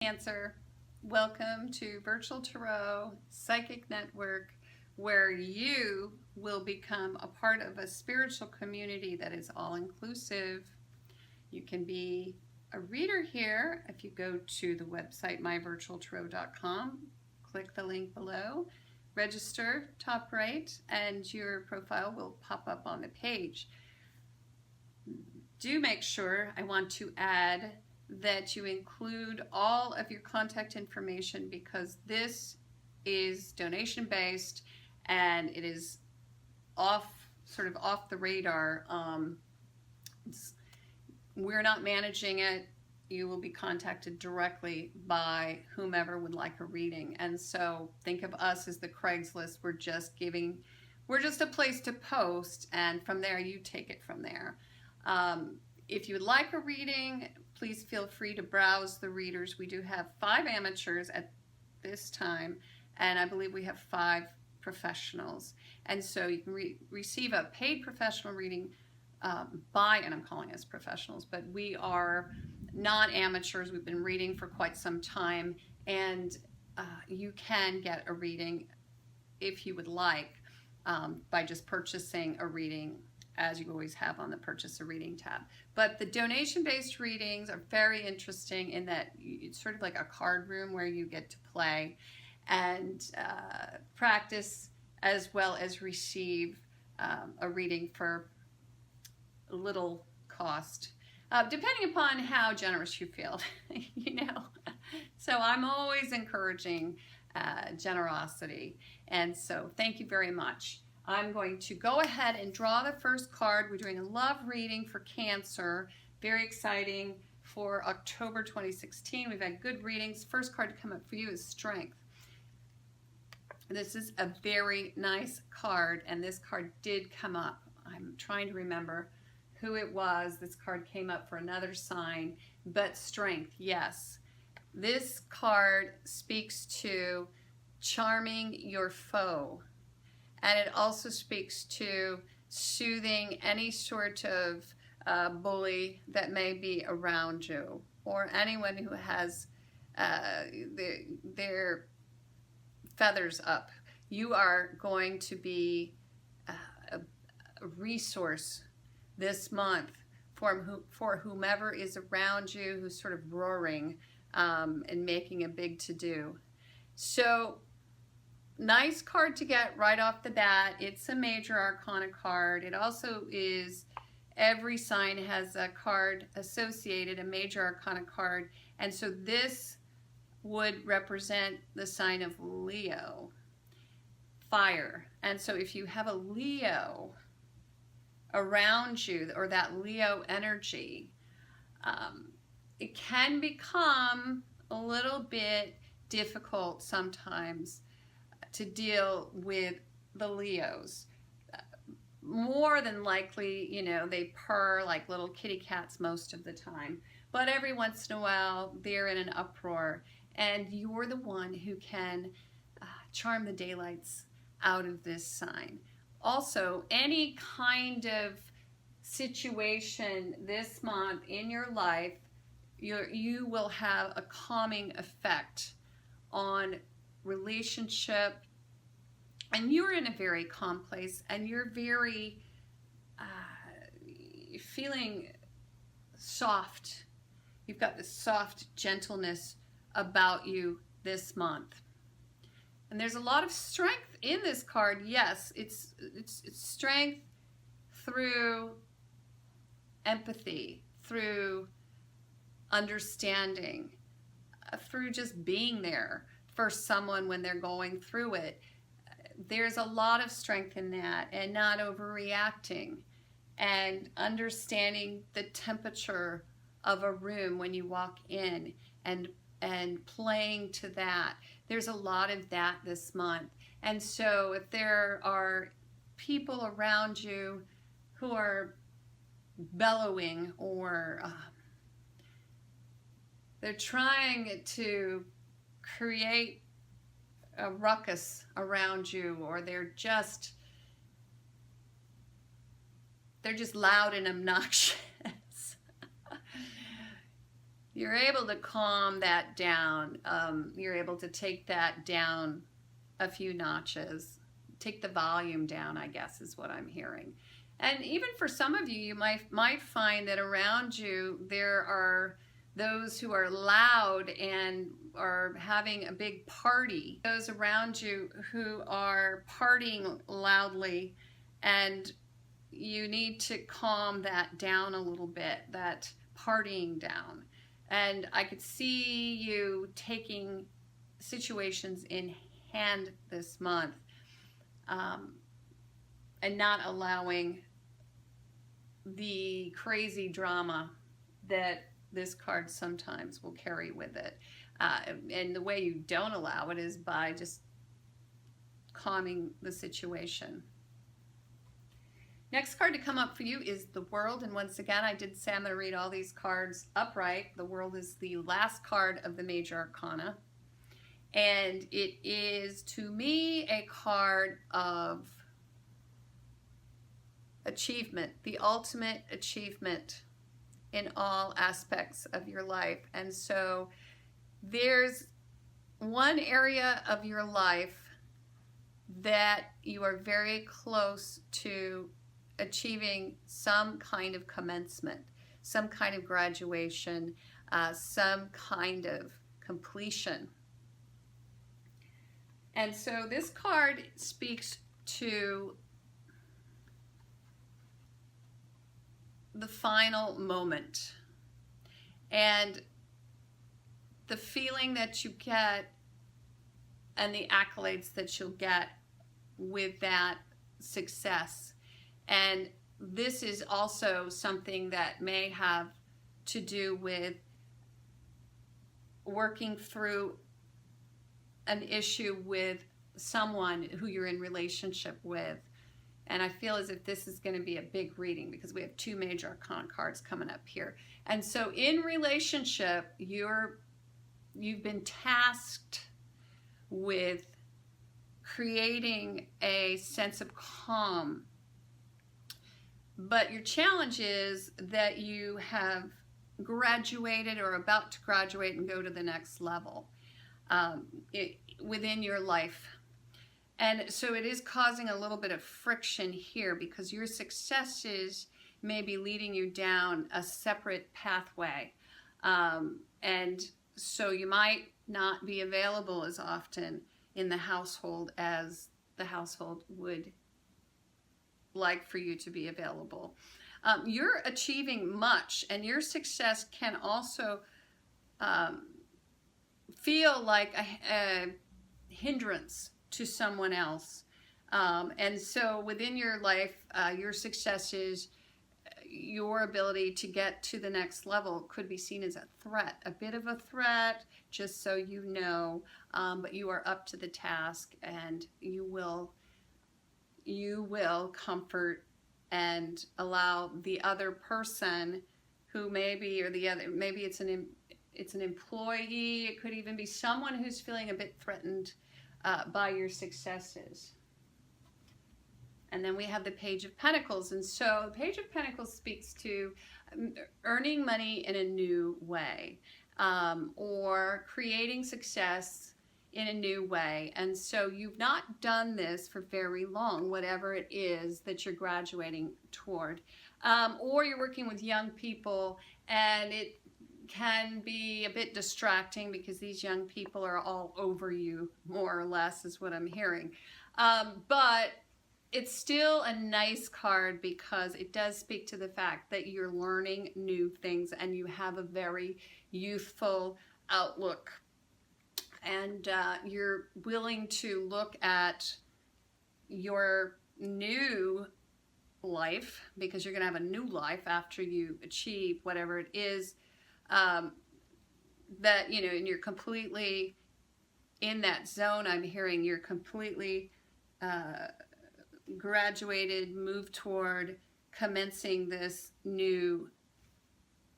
Cancer, welcome to Virtual Tarot Psychic Network, where you will become a part of a spiritual community that is all-inclusive. You can be a reader here if you go to the website myvirtualtarot.com, click the link below, register top right, and your profile will pop up on the page. Do make sure, I want to add, that you include all of your contact information, because this is donation based and it is sort of off the radar. We're not managing it. You will be contacted directly by whomever would like a reading. And so think of us as the Craigslist. We're just a place to post, and from there you take it from there. If you would like a reading, please feel free to browse the readers. We do have 5 amateurs at this time, and I believe we have 5 professionals. And so you can receive a paid professional reading and I'm calling us professionals, but we are not amateurs. We've been reading for quite some time, and you can get a reading if you would like by just purchasing a reading, as you always have on the Purchase a Reading tab. But the donation-based readings are very interesting in that it's sort of like a card room where you get to play and practice, as well as receive a reading for a little cost, depending upon how generous you feel, you know. So I'm always encouraging generosity, and so thank you very much. I'm going to go ahead and draw the first card. We're doing a love reading for Cancer. Very exciting for October 2016. We've had good readings. First card to come up for you is Strength. This is a very nice card, and this card did come up. I'm trying to remember who it was. This card came up for another sign, but Strength, yes. This card speaks to charming your foe. And it also speaks to soothing any sort of bully that may be around you, or anyone who has their feathers up. You are going to be a resource this month for whomever is around you who's sort of roaring and making a big to-do. So, nice card to get right off the bat. It's a major arcana card. It also is, every sign has a card associated, a major arcana card. And so this would represent the sign of Leo, fire. And so if you have a Leo around you, or that Leo energy, it can become a little bit difficult sometimes to deal with the Leos. More than likely, you know, they purr like little kitty cats most of the time, but every once in a while they're in an uproar, and you're the one who can charm the daylights out of this sign. Also, any kind of situation this month in your life, you will have a calming effect on relationship, and you're in a very calm place, and you're very feeling soft. You've got this soft gentleness about you this month, and there's a lot of strength in this card. Yes, it's strength through empathy, through understanding, through just being there for someone when they're going through it. There's a lot of strength in that, and not overreacting, and understanding the temperature of a room when you walk in, and playing to that. There's a lot of that this month. And so if there are people around you who are bellowing, or they're trying to create a ruckus around you, or they're just loud and obnoxious, you're able to calm that down. You're able to take that down a few notches, take the volume down, I guess is what I'm hearing. And even for some of you, you might find that around you there are those who are loud and are having a big party. Those around you who are partying loudly, and you need to calm that down a little bit, that partying down. And I could see you taking situations in hand this month, and not allowing the crazy drama that this card sometimes will carry with it. And the way you don't allow it is by just calming the situation. Next card to come up for you is the World. And once again, I did say I'm going to read all these cards upright. The World is the last card of the Major Arcana. And it is, to me, a card of achievement, the ultimate achievement in all aspects of your life. And so there's one area of your life that you are very close to achieving some kind of commencement, some kind of graduation, some kind of completion. And so this card speaks to the final moment and the feeling that you get and the accolades that you'll get with that success. And this is also something that may have to do with working through an issue with someone who you're in relationship with. And I feel as if this is going to be a big reading because we have two Major Arcana cards coming up here. And so in relationship, you've been tasked with creating a sense of calm. But your challenge is that you have graduated or about to graduate and go to the next level within your life. And so it is causing a little bit of friction here because your successes may be leading you down a separate pathway. And so you might not be available as often in the household as the household would like for you to be available. You're achieving much, and your success can also feel like a hindrance to someone else. And so within your life, your successes, your ability to get to the next level could be seen as a threat, a bit of a threat, just so you know, but you are up to the task, and you will comfort and allow the other person who maybe, or the other, maybe it's an employee, it could even be someone who's feeling a bit threatened by your successes. And then we have the Page of Pentacles. And so the Page of Pentacles speaks to earning money in a new way, or creating success in a new way. And so you've not done this for very long, whatever it is that you're graduating toward. Or you're working with young people, and it can be a bit distracting because these young people are all over you, more or less, is what I'm hearing. But it's still a nice card because it does speak to the fact that you're learning new things and you have a very youthful outlook. And you're willing to look at your new life, because you're going to have a new life after you achieve whatever it is that, you know, and you're completely in that zone. I'm hearing you're completely graduated, moved toward commencing this new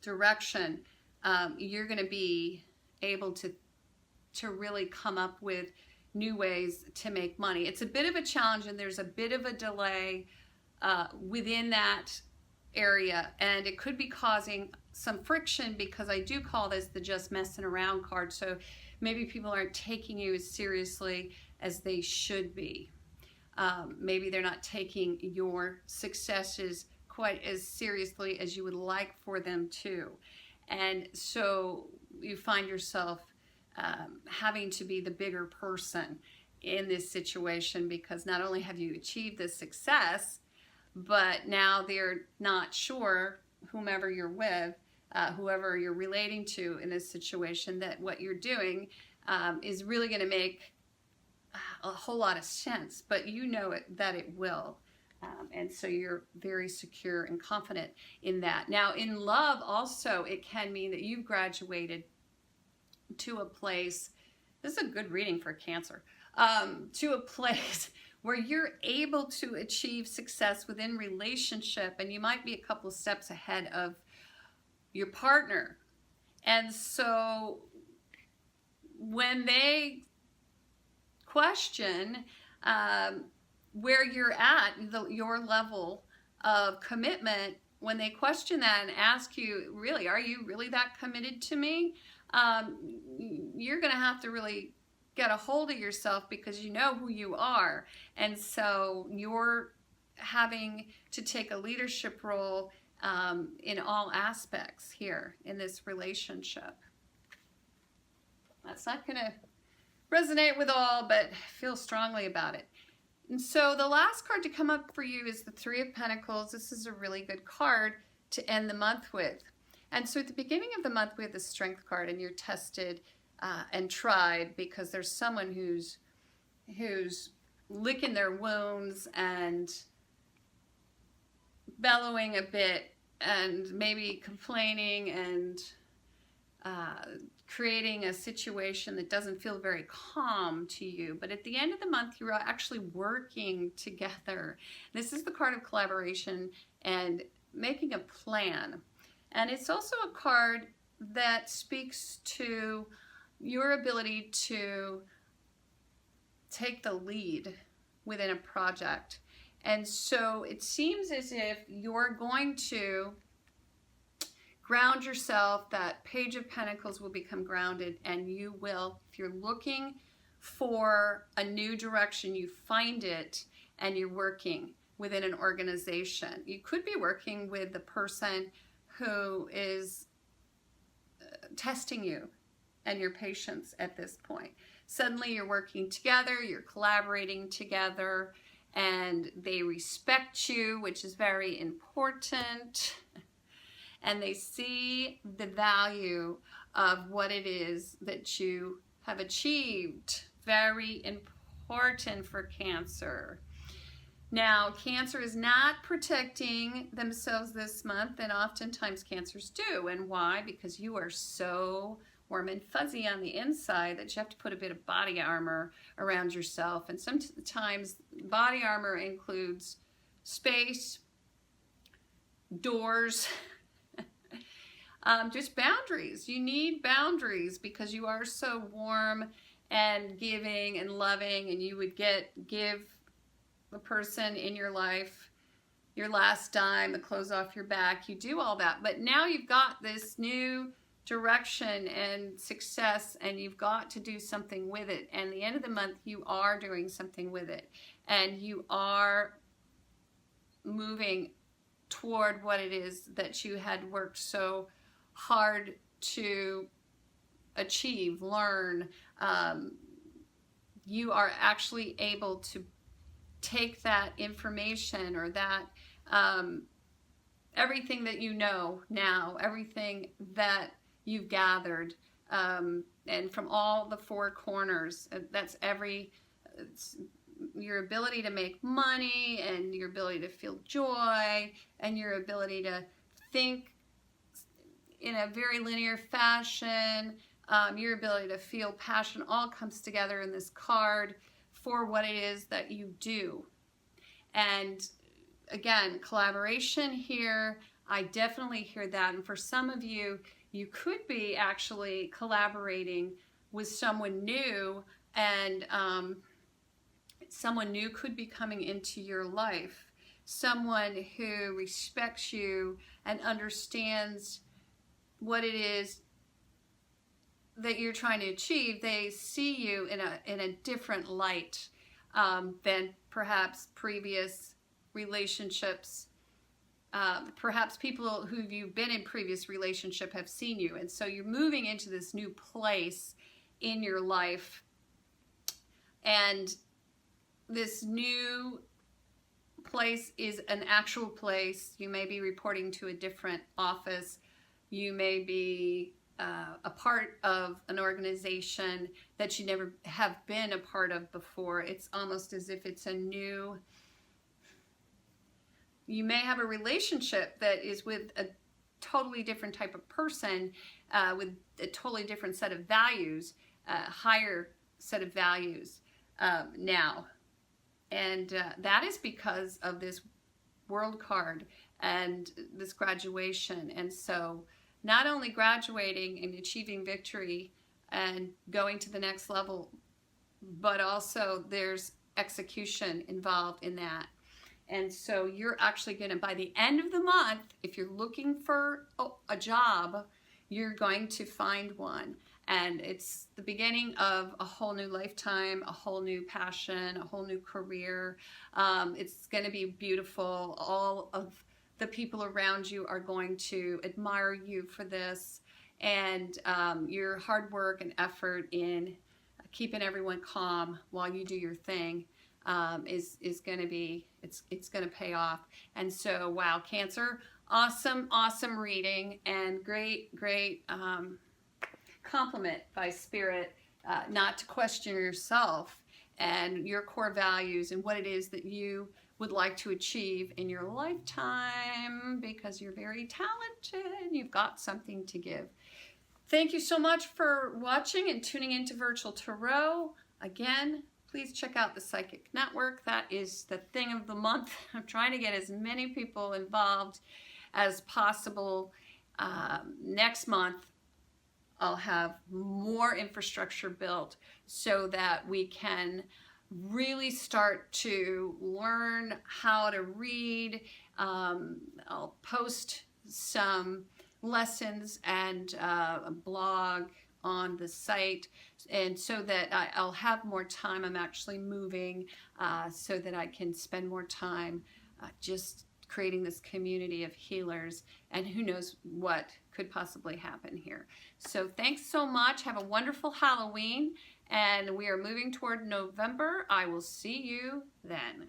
direction. You're going to be able to really come up with new ways to make money. It's a bit of a challenge, and there's a bit of a delay within that area, and it could be causing some friction, because I do call this the just messing around card. So maybe people aren't taking you as seriously as they should be. Maybe they're not taking your successes quite as seriously as you would like for them to. And so you find yourself having to be the bigger person in this situation, because not only have you achieved this success, but now they're not sure, whomever you're with, whoever you're relating to in this situation, that what you're doing is really going to make a whole lot of sense, but you know that it will. And so you're very secure and confident in that. Now, in love also, it can mean that you've graduated to a place, this is a good reading for Cancer, to a place where you're able to achieve success within relationship, and you might be a couple of steps ahead of your partner. And so when they question where you're at, your level of commitment, when they question that and ask you, really, are you really that committed to me? You're going to have to really get a hold of yourself, because you know who you are. And so you're having to take a leadership role in all aspects here in this relationship. That's not going to resonate with all, but feel strongly about it. And so the last card to come up for you is the Three of Pentacles. This is a really good card to end the month with. And so at the beginning of the month, we have the Strength card, and you're tested and tried, because there's someone who's licking their wounds and bellowing a bit, and maybe complaining and creating a situation that doesn't feel very calm to you. But at the end of the month, you're actually working together. This is the card of collaboration and making a plan. And it's also a card that speaks to your ability to take the lead within a project. And so it seems as if you're going to ground yourself. That Page of Pentacles will become grounded, and you will, if you're looking for a new direction, you find it, and you're working within an organization. You could be working with the person who is testing you and your patience at this point. Suddenly you're working together, you're collaborating together, and they respect you, which is very important. And they see the value of what it is that you have achieved. Very important for Cancer. Now, Cancer is not protecting themselves this month, and oftentimes Cancers do. And why? Because you are so warm and fuzzy on the inside that you have to put a bit of body armor around yourself. And sometimes body armor includes space, doors, just boundaries. You need boundaries, because you are so warm and giving and loving, and you would give the person in your life your last dime, the clothes off your back. You do all that, but now you've got this new direction and success, and you've got to do something with it. And at the end of the month, you are doing something with it, and you are moving toward what it is that you had worked so hard to achieve, learn. You are actually able to take that information, or that everything that you know now, everything that you've gathered, and from all the four corners, that's your ability to make money, and your ability to feel joy, and your ability to think in a very linear fashion, your ability to feel passion, all comes together in this card for what it is that you do. And again, collaboration here, I definitely hear that. And for some of you, you could be actually collaborating with someone new, and someone new could be coming into your life. someone who respects you and understands what it is that you're trying to achieve. They see you in a different light than perhaps previous relationships. Perhaps people who you've been in previous relationship have seen you, and so you're moving into this new place in your life, and this new place is an actual place. You may be reporting to a different office. You may be a part of an organization that you never have been a part of before. It's almost as if it's a new... You may have a relationship that is with a totally different type of person with a totally different set of values, higher set of values now. And that is because of this world card and this graduation. And so not only graduating and achieving victory and going to the next level, but also there's execution involved in that. And so you're actually going to, by the end of the month, if you're looking for a job, you're going to find one. And it's the beginning of a whole new lifetime, a whole new passion, a whole new career. It's going to be beautiful. All of the people around you are going to admire you for this. And your hard work and effort in keeping everyone calm while you do your thing is going to be, it's going to pay off. And so, wow, Cancer, awesome reading, and great compliment by Spirit, not to question yourself and your core values and what it is that you would like to achieve in your lifetime, because you're very talented and you've got something to give. Thank you so much for watching and tuning into Virtual Tarot. Again, please check out the Psychic Network. That is the thing of the month. I'm trying to get as many people involved as possible. Next month, I'll have more infrastructure built so that we can really start to learn how to read. I'll post some lessons and a blog on the site, and so that I'll have more time. I'm actually moving so that I can spend more time just creating this community of healers, and who knows what could possibly happen here. So thanks so much. Have a wonderful Halloween, and we are moving toward November. I will see you then.